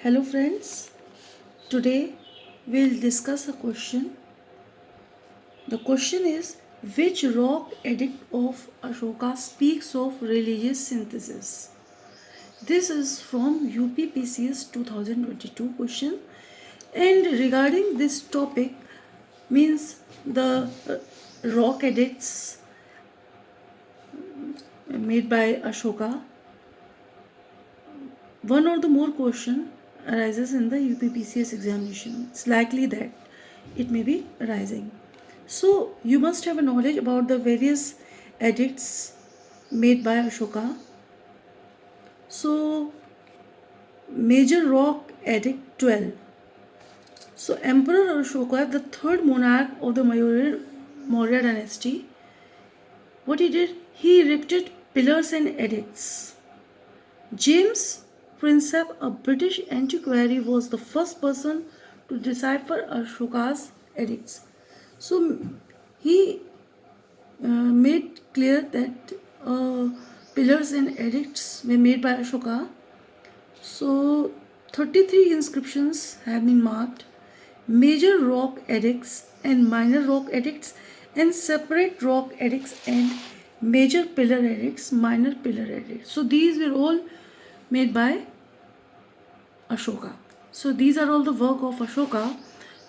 Hello friends, today we'll discuss a question. The question is, which rock edict of Ashoka speaks of religious synthesis? This is from U.P.P.C.S 2022 question, and regarding this topic means the rock edicts made by Ashoka. One or the more question arises in the U.P.P.C.S examination. It's likely that it may be arising. So you must have a knowledge about the various edicts made by Ashoka. So Major Rock Edict 12. So Emperor Ashoka, the third monarch of the Maurya dynasty, what he did? He erected pillars and edicts. James Prinsep, a British antiquary, was the first person to decipher Ashoka's edicts. So he made clear that pillars and edicts were made by Ashoka. So 33 inscriptions have been marked, major rock edicts and minor rock edicts, and separate rock edicts and major pillar edicts, minor pillar edicts. So these were all made by Ashoka. So these are all the work of Ashoka.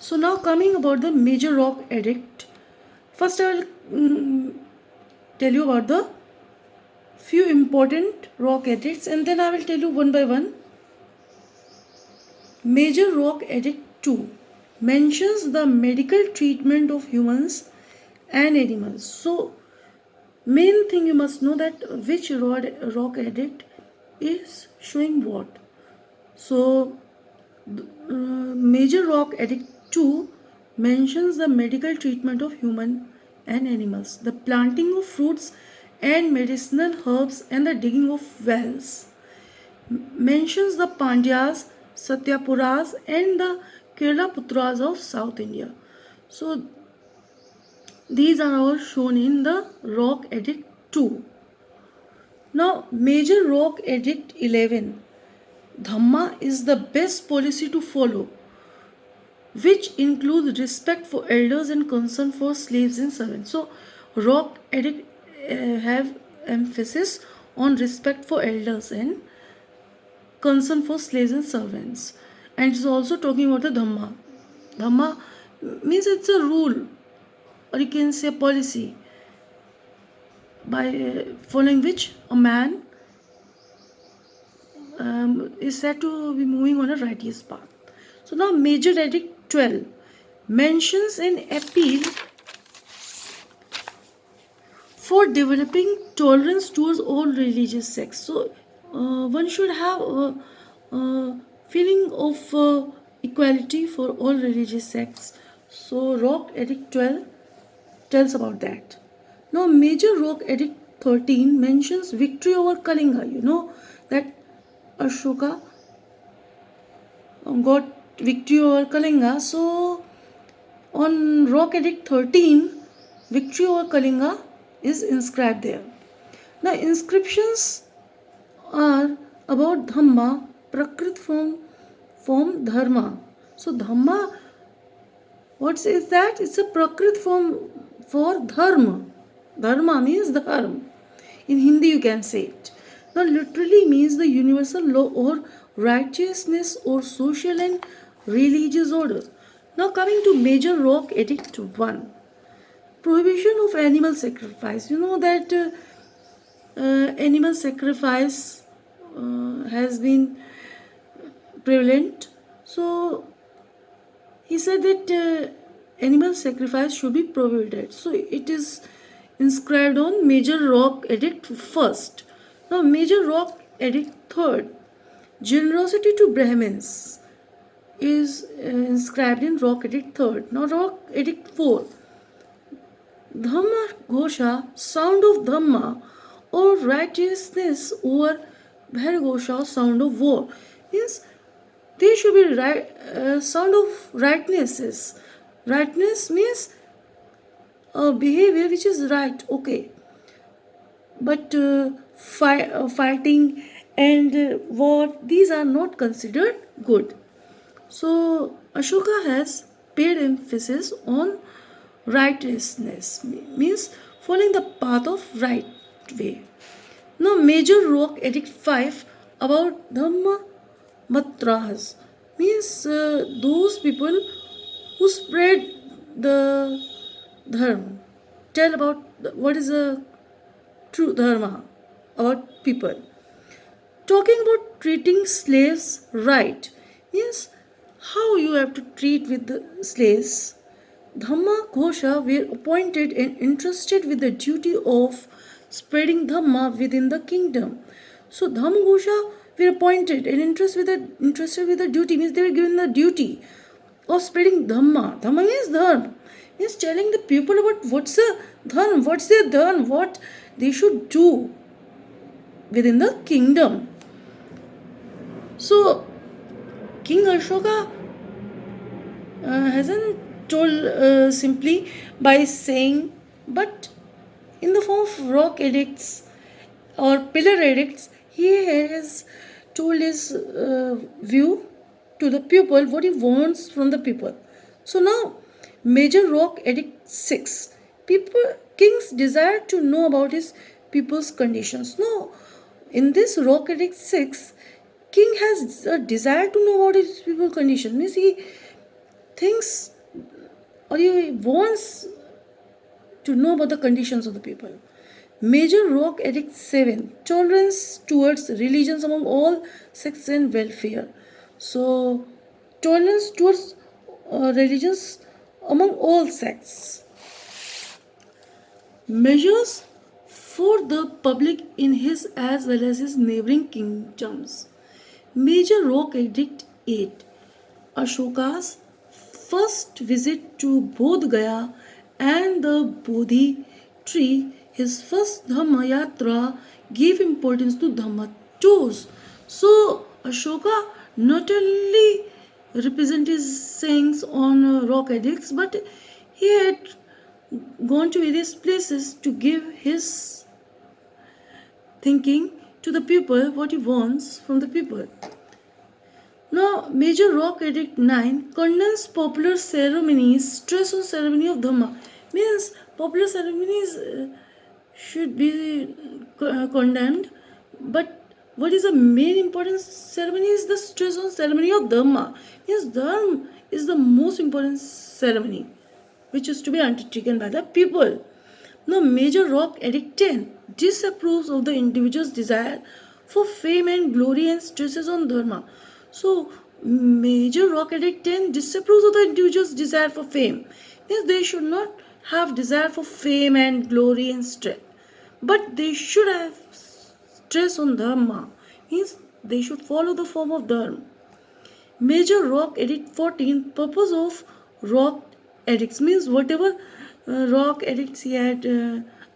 So now coming about the major rock edict. First I will tell you about the few important rock edicts and then I will tell you one by one. Major Rock Edict 2 mentions the medical treatment of humans and animals. So main thing you must know that which rock edict is showing what. So Major Rock Edict 2 mentions the medical treatment of human and animals, the planting of fruits and medicinal herbs and the digging of wells. Mentions the Pandyas, Satyapuras and the Kerala Putras of South India. So these are all shown in the Rock Edict 2. Now Major Rock Edict 11. Dhamma is the best policy to follow, which includes respect for elders and concern for slaves and servants. So Rock Edict have emphasis on respect for elders and concern for slaves and servants, and it's also talking about the Dhamma means it's a rule, or you can say a policy, by following which a man is said to be moving on a righteous path. So now Major Edict 12 mentions an appeal for developing tolerance towards all religious sects. So one should have a feeling of equality for all religious sects. So Rock Edict 12 tells about that. Now Major Rock Edict 13 mentions victory over Kalinga. You know that Ashoka got victory over Kalinga. So on Rock Edict 13, victory over Kalinga is inscribed there. Now inscriptions are about Dhamma, Prakrit form Dharma. So Dhamma, what is that? It's a Prakrit form for Dharma. Dharma means dharma. In Hindi you can say it. Now literally means the universal law or righteousness or social and religious order. Now coming to Major Rock Edict 1. Prohibition of animal sacrifice. You know that animal sacrifice has been prevalent. So he said that animal sacrifice should be prohibited. So it is inscribed on Major Rock Edict 1st. Now Major Rock Edict 3rd. Generosity to Brahmins is inscribed in Rock Edict 3rd. Now Rock Edict 4. Dhamma Ghosha, sound of Dhamma or righteousness over Bhar Ghosha, sound of war. Means they should be sound of rightness. Rightness means a behavior which is right, okay. But fighting and what these are not considered good. So Ashoka has paid emphasis on righteousness, means following the path of right way. Now major rock edict 5 about Dhamma Matras, means those people who spread the dharma, tell about what is the true dharma about people. Talking about treating slaves right means how you have to treat with the slaves. Dhamma Ghosha were appointed and entrusted with the duty of spreading Dhamma within the kingdom. So Dhamma Ghosha were appointed and entrusted with the duty, means they were given the duty of spreading Dhamma. Dhamma means Dharma. Means telling the people about what's the Dharma, what's their Dharma, what they should do within the kingdom. So King Ashoka hasn't told simply by saying, but in the form of rock edicts or pillar edicts, he has told his view to the people, what he wants from the people. So now, major rock edict 6. Kings desire to know about his people's conditions. Now, in this rock edict 6, king has a desire to know about his people's condition. Means he thinks or he wants to know about the conditions of the people. Major Rock Edict 7, tolerance towards religions among all sects and welfare. So, tolerance towards religions among all sects. Measures for the public in his as well as his neighboring kingdoms. Major Rock Edict 8, Ashoka's first visit to Bodh Gaya and the Bodhi tree, his first Dhamma Yatra, gave importance to Dhamma tours. So Ashoka not only represent his sayings on rock edicts, but he had gone to various places to give his thinking to the people, what he wants from the people. Now, Major Rock Edict 9 condemns popular ceremonies, stress on ceremony of Dhamma. Means popular ceremonies should be condemned, but what is the main important ceremony is the stress on ceremony of Dhamma. Means Dharma is the most important ceremony which is to be undertaken by the people. Now, Major Rock Edict 10 disapproves of the individual's desire for fame and glory and stresses on Dharma. So, Major Rock Edict 10 disapproves of the individual's desire for fame. Means they should not have desire for fame and glory and stress, but they should have stress on Dharma. Means they should follow the form of Dharma. Major Rock Edict 14, purpose of rock edicts, means whatever rock edicts he had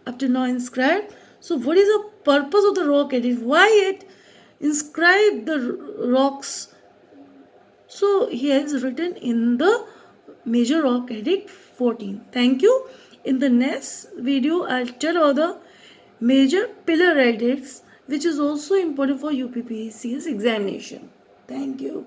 up to now inscribed. So what is the purpose of the rock edict? Why it inscribed the rocks? So he has written in the Major Rock Edict 14. Thank you. In the next video, I'll tell about the major pillar edicts, which is also important for U.P.P.C.S examination. Thank you.